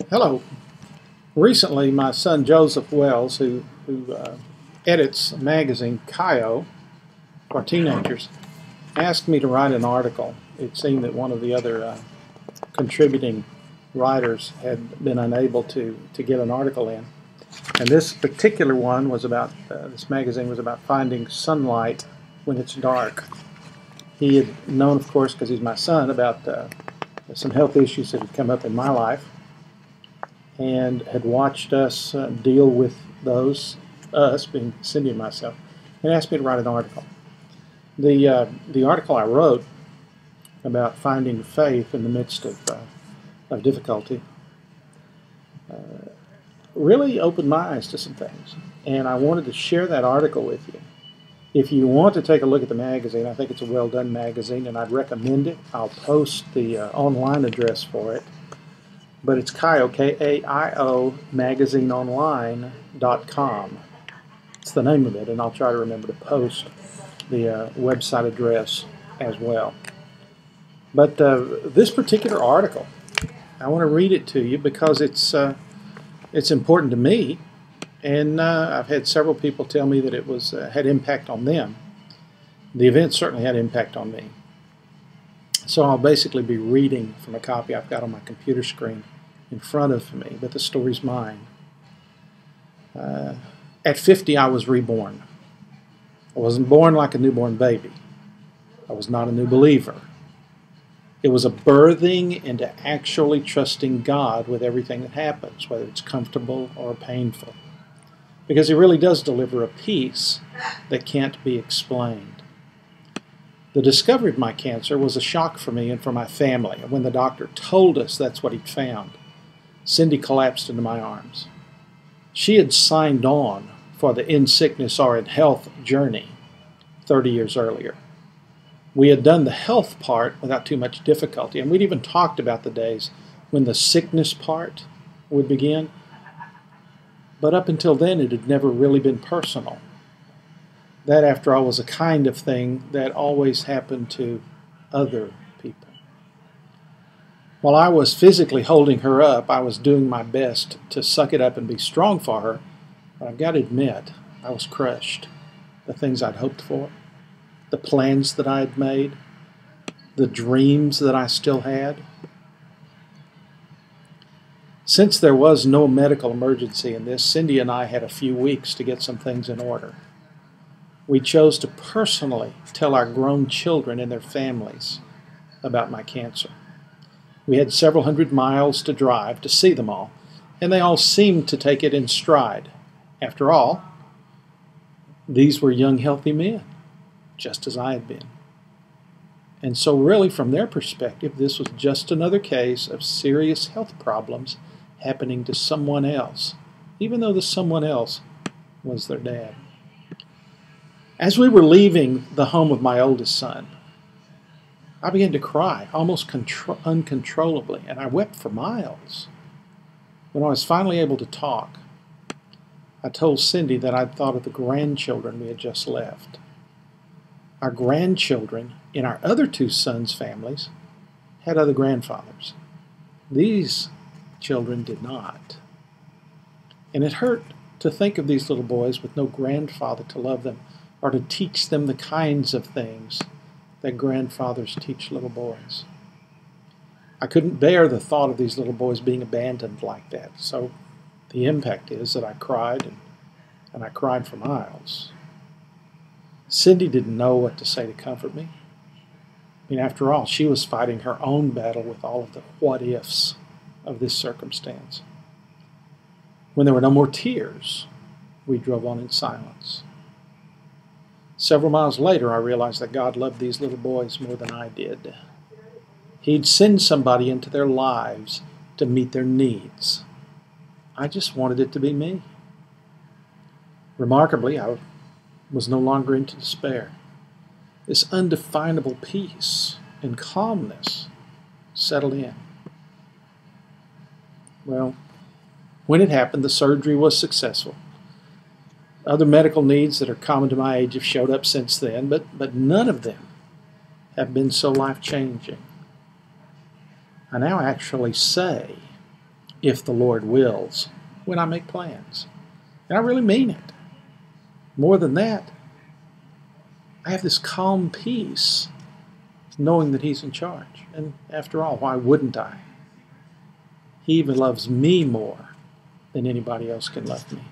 Hello. Recently, my son Joseph Wells, who edits a magazine, Kyo, for teenagers, asked me to write an article. It seemed that one of the other contributing writers had been unable to get an article in. And this particular one was about, this magazine was about finding sunlight when it's dark. He had known, of course, because he's my son, about some health issues that had come up in my life, and had watched us deal with those, us being Cindy and myself, and asked me to write an article. The article I wrote about finding faith in the midst of difficulty really opened my eyes to some things, and I wanted to share that article with you. If you want to take a look at the magazine, I think it's a well-done magazine, and I'd recommend it. I'll post the online address for it. But it's Kyo, K-A-I-O, magazineonline.com. It's the name of it, and I'll try to remember to post the website address as well. But this particular article, I want to read it to you because it's important to me, and I've had several people tell me that it was had impact on them. The event certainly had impact on me. So I'll basically be reading from a copy I've got on my computer screen in front of me, but the story's mine. At 50, I was reborn. I wasn't born like a newborn baby. I was not a new believer. It was a birthing into actually trusting God with everything that happens, whether it's comfortable or painful, because He really does deliver a peace that can't be explained. The discovery of my cancer was a shock for me and for my family. And when the doctor told us that's what he'd found, Cindy collapsed into my arms. She had signed on for the in sickness or in health journey 30 years earlier. We had done the health part without too much difficulty, and we'd even talked about the days when the sickness part would begin. But up until then, it had never really been personal. That, after all, was a kind of thing that always happened to other people. While I was physically holding her up, I was doing my best to suck it up and be strong for her, but I've got to admit, I was crushed. The things I'd hoped for, the plans that I had made, the dreams that I still had. Since there was no medical emergency in this, Cindy and I had a few weeks to get some things in order. We chose to personally tell our grown children and their families about my cancer. We had several hundred miles to drive to see them all, and they all seemed to take it in stride. After all, these were young, healthy men, just as I had been. And so really, from their perspective, this was just another case of serious health problems happening to someone else, even though the someone else was their dad. As we were leaving the home of my oldest son, I began to cry, almost uncontrollably, and I wept for miles. When I was finally able to talk, I told Cindy that I'd thought of the grandchildren we had just left. Our grandchildren in our other two sons' families had other grandfathers. These children did not. And it hurt to think of these little boys with no grandfather to love them, or to teach them the kinds of things that grandfathers teach little boys. I couldn't bear the thought of these little boys being abandoned like that, so the impact is that I cried, and I cried for miles. Cindy didn't know what to say to comfort me. I mean, after all, she was fighting her own battle with all of the what-ifs of this circumstance. When there were no more tears, we drove on in silence. Several miles later, I realized that God loved these little boys more than I did. He'd send somebody into their lives to meet their needs. I just wanted it to be me. Remarkably, I was no longer into despair. This undefinable peace and calmness settled in. Well, when it happened, the surgery was successful. Other medical needs that are common to my age have showed up since then, but none of them have been so life-changing. I now actually say if the Lord wills, when I make plans. And I really mean it. More than that, I have this calm peace knowing that He's in charge. And after all, why wouldn't I? He even loves me more than anybody else can love me,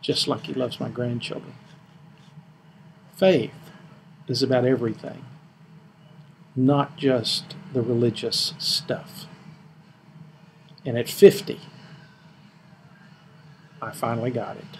just like He loves my grandchildren. Faith is about everything, not just the religious stuff. And at 50, I finally got it.